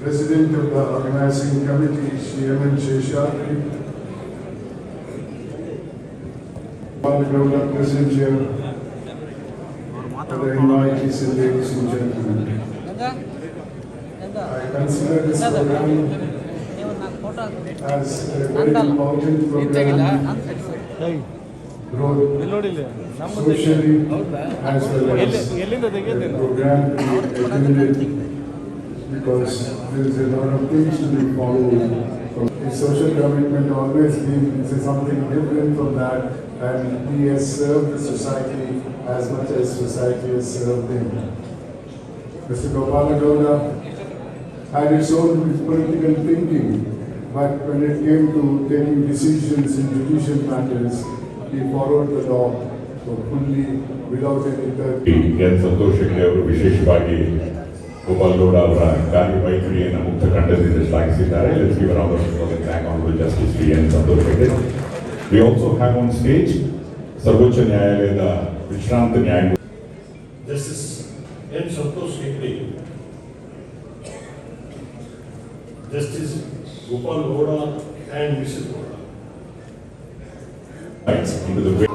President of the Organizing Committee, Chairman Sheshadri, Kannada present here, other invitees and ladies and gentlemen. I consider this program as a very important program, both socially as well as a program to be attended, because there is a lot of things to be followed. The social commitment always is something different from that, and he has served the society as much as society has served him. Mr. Gopalagowda had his own political thinking, but when it came to taking decisions in judicial matters, he followed the law fully without any third. N Santosh Hegde ಅವರು ವಿಶೇಷವಾಗಿ ಗೋಪಾಲ್ ಗೌಡ ಅವರ ಕಾರ್ಯವೈಖರಿಯನ್ನು ಮುಕ್ತ ಖಂಡದಿಂದ ಶ್ಲಾಘಿಸಿದ್ದಾರೆ. Let's give a round of applause and thank honourable justice Shri N Santosh Hegde. We also have on stage ಸರ್ವೋಚ್ಚ ನ್ಯಾಯಾಲಯದ ವಿಶ್ರಾಂತ ನ್ಯಾಯಾಧೀಶ justice N Santosh Hegde, justice Gopal Gowda and Mrs. Gowda. into the way.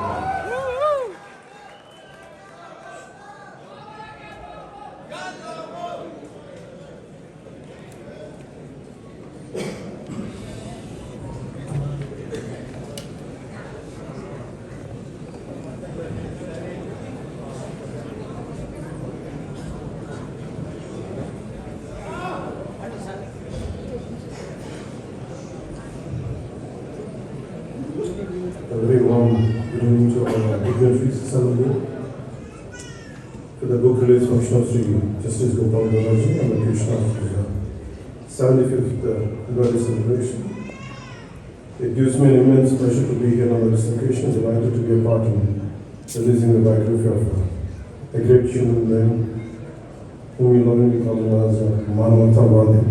A very warm good evening to all dignitaries assembled for the book release function of Sri Justice Gopal Gowdaji on the occasion of his 75th birthday celebration. It gives me an immense pleasure to be here on this occasion, delighted to be a part in releasing the biography of a great human being whom we lovingly call him as Manavantavadi,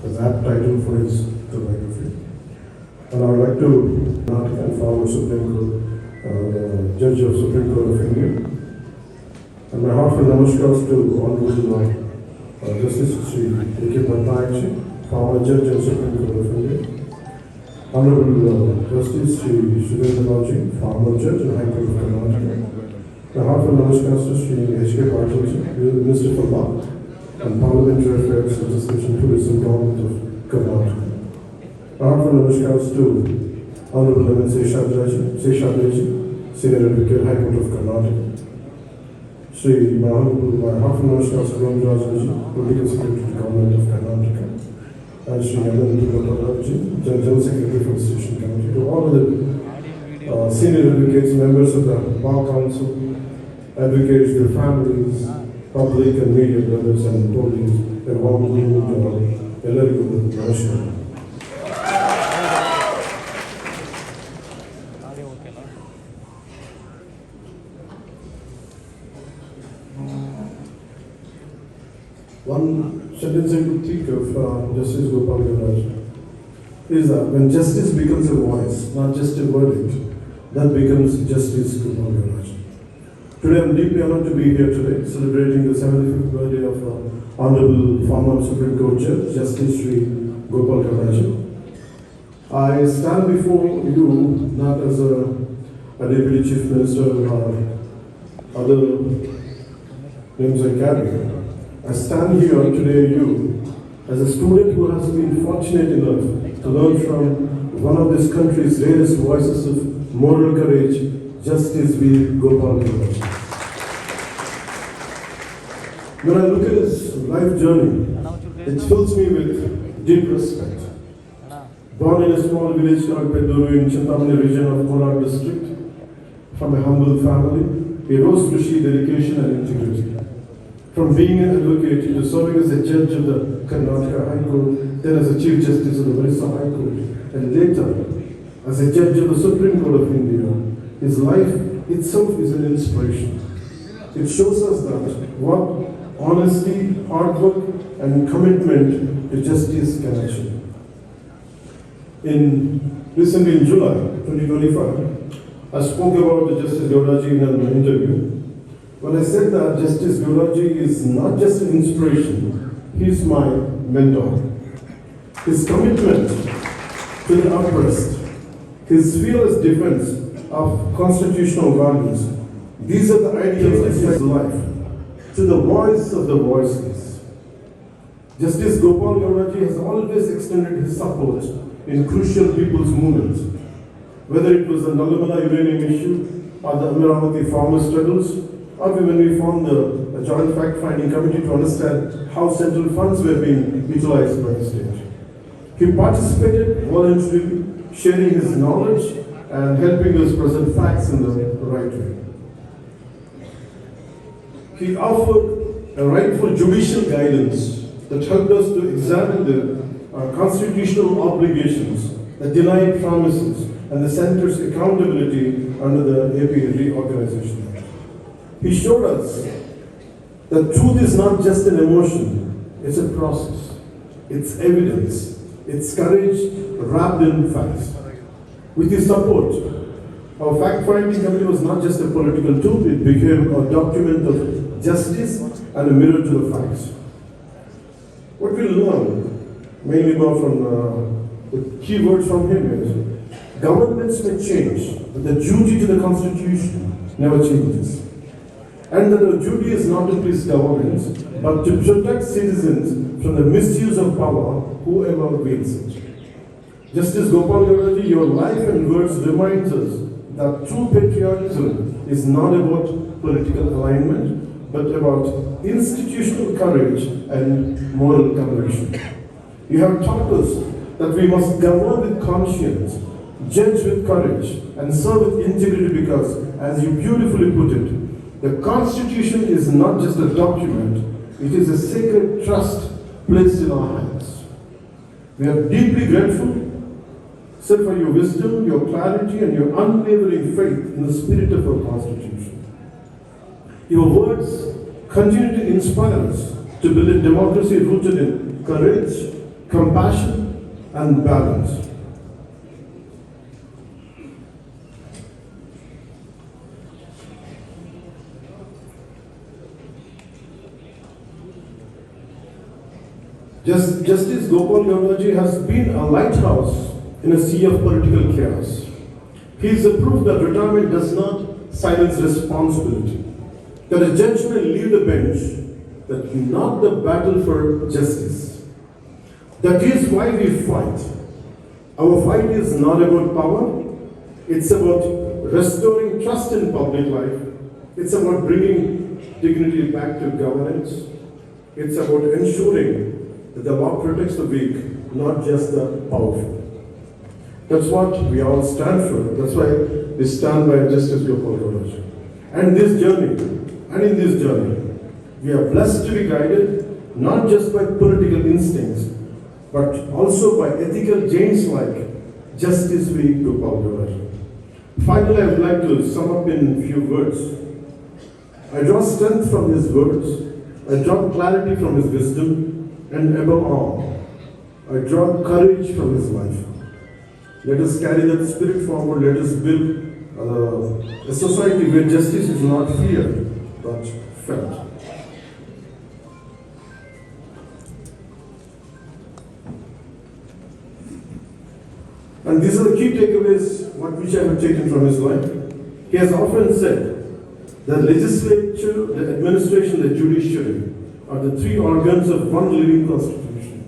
as apt title for his biography. And I would like to and former Supreme Court, Judge of Supreme Court of India. And my heartfelt namaskars to Honorable Justice Sri A.K. Patnaik, former Judge of Supreme Court of India. Honorable Justice Sri Sudendra, former Judge of High Court of Kannada. My heartfelt namaskars to Sri H.K. Patil, Minister for Law and Parliamentary Affairs, Legislation, Tourism, Government of Kannada. My heartfelt namaskars to Honorable M. Seshadri, Senior Advocate, High Court of Karnataka. Sri Honorable heartfelt namaskars to Rajaji, Political Secretary to the Government of Karnataka. And Sri Anand Gopalji, General Secretary for the Station Committee. To all of the senior advocates, members of the Bar Council, advocates, their families, public and media brothers and police, a warm good evening to all. Ellarigu namaskar. One sentence I could think of Justice Gopal Gowdaji is that when justice becomes a voice, not just a verdict, that becomes Justice Gopal Gowdaji. Today I am deeply honored to be here today, celebrating the 75th birthday of Honorable former Supreme Court Judge, Justice Sri Gopal Gowdaji. I stand before you not as a Deputy Chief Minister or other names I carry. I stand here today you as a student who has been fortunate enough to learn from one of this country's rarest voices of moral courage, Justice V. Gopal Gowdaji. When I look at his life journey, it fills me with deep respect. Born in a small village called Peduru in Chintamani region of Kolar district, from a humble family, he rose to see dedication and integrity. From being an advocate to serving as a judge of the Karnataka High Court, then as a Chief Justice of the Orissa High Court, and later as a judge of the Supreme Court of India, his life itself is an inspiration. It shows us that what honesty, hard work, and commitment to justice can achieve. Recently in July 2025, I spoke about the Justice Gowdaji in an interview. When I said that Justice Gowdaji is not just an inspiration, he is my mentor. his commitment to the oppressed, his fearless defense of constitutional values. These are the ideals of his life. To the voice of the voiceless, Justice Gopal Gauraji has always extended his support in crucial people's movements, whether it was the Nallamala uranium issue or the Amaravati farmer struggles, or when we formed a joint fact-finding committee to understand how central funds were being utilized by the state. He participated voluntarily, sharing his knowledge and helping us present facts in the right way. He offered a rightful judicial guidance that helped us to examine the constitutional obligations, the denied promises, and the center's accountability under the AP Reorganization Act. He showed us that truth is not just an emotion, it's a process, it's evidence, it's courage wrapped in facts. With his support, our fact-finding committee was not just a political tool, it became a document of justice and a mirror to the facts. What we learn, mainly more from the key words from him is, governments may change, but the duty to the Constitution never changes. And that our duty is not to please governments, but to protect citizens from the misuse of power, whoever wields it. Justice Gopal Gauraji, your life and words reminds us that true patriotism is not about political alignment, but about institutional courage and moral conviction. You have taught us that we must govern with conscience, judge with courage, and serve with integrity because, as you beautifully put it, the Constitution is not just a document, it is a sacred trust placed in our hands. We are deeply grateful, sir, for your wisdom, your clarity, and your unwavering faith in the spirit of our Constitution. Your words continue to inspire us to build a democracy rooted in courage, compassion, and balance. Justice Gopal Gauraji has been a lighthouse in a sea of political chaos. He is a proof that retirement does not silence responsibility, that a judge may leave the bench, but not the battle for justice. That is why we fight. Our fight is not about power, it's about restoring trust in public life, it's about bringing dignity back to governance, it's about ensuring that the law protects the weak, not just the powerful. That's what we all stand for. That's why we stand by Justice Gopal Gauraji. And in this journey, we are blessed to be guided not just by political instincts, but also by ethical giants like Justice V. Gopal Gauraji. Finally, I would like to sum up in a few words. I draw strength from his words, I draw clarity from his wisdom, and above all, I draw courage from his life. Let us carry that spirit forward. Let us build a society where justice is not feared, but felt. And these are the key takeaways which I have taken from his life. He has often said the legislature, the administration, the judiciary are the three organs of one living constitution.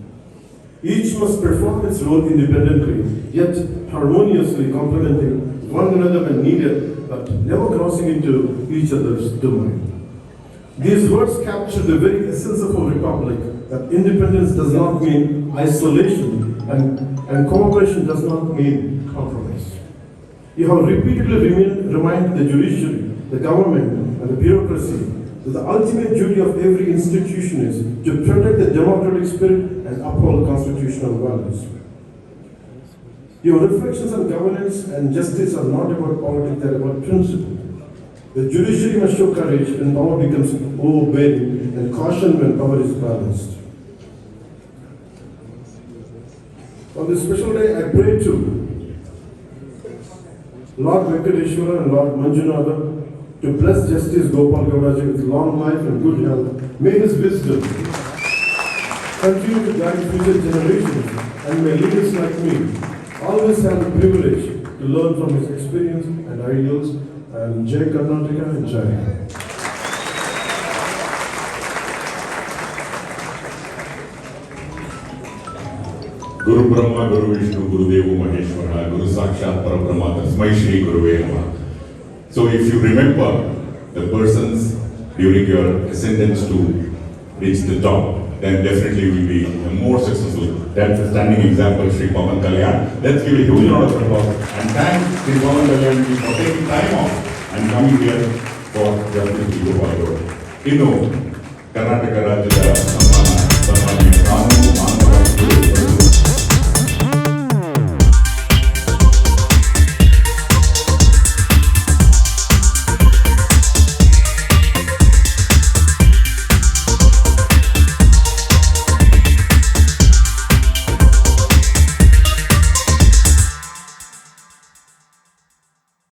Each must perform its role independently, yet harmoniously complementing one another when needed, but never crossing into each other's domain. These words capture the very essence of our republic, that independence does not mean isolation and cooperation does not mean compromise. You have repeatedly reminded the judiciary, the government, and the bureaucracy that the ultimate duty of every institution is to protect the democratic spirit and uphold constitutional values. Your reflections on governance and justice are not about politics, they are about principle. The judiciary must show courage when power becomes overbearing and caution when power is balanced. On this special day, I pray to Lord Venkateshwara and Lord Manjunatha to bless Justice Gopal Gauraji with long life and good health. May his wisdom continue to guide future generations, and may leaders like me always have the privilege to learn from his experience and ideals. And Jai Karnataka and Jai. Guru Brahma, Guru Vishnu, Guru Devo Maheshwara, Guru Sakshat Parabrahma, Tasmai Shri Guruve Namah. So if you remember the persons during your ascendance to reach the top, then definitely will be more successful. That's a standing example, Sri Pavan Kalyan. Let's give a huge round of applause and thank Sri Pavan Kalyan ji for taking time off and coming here for Justice Gopal Gowda. Karnataka Rajyada Sammana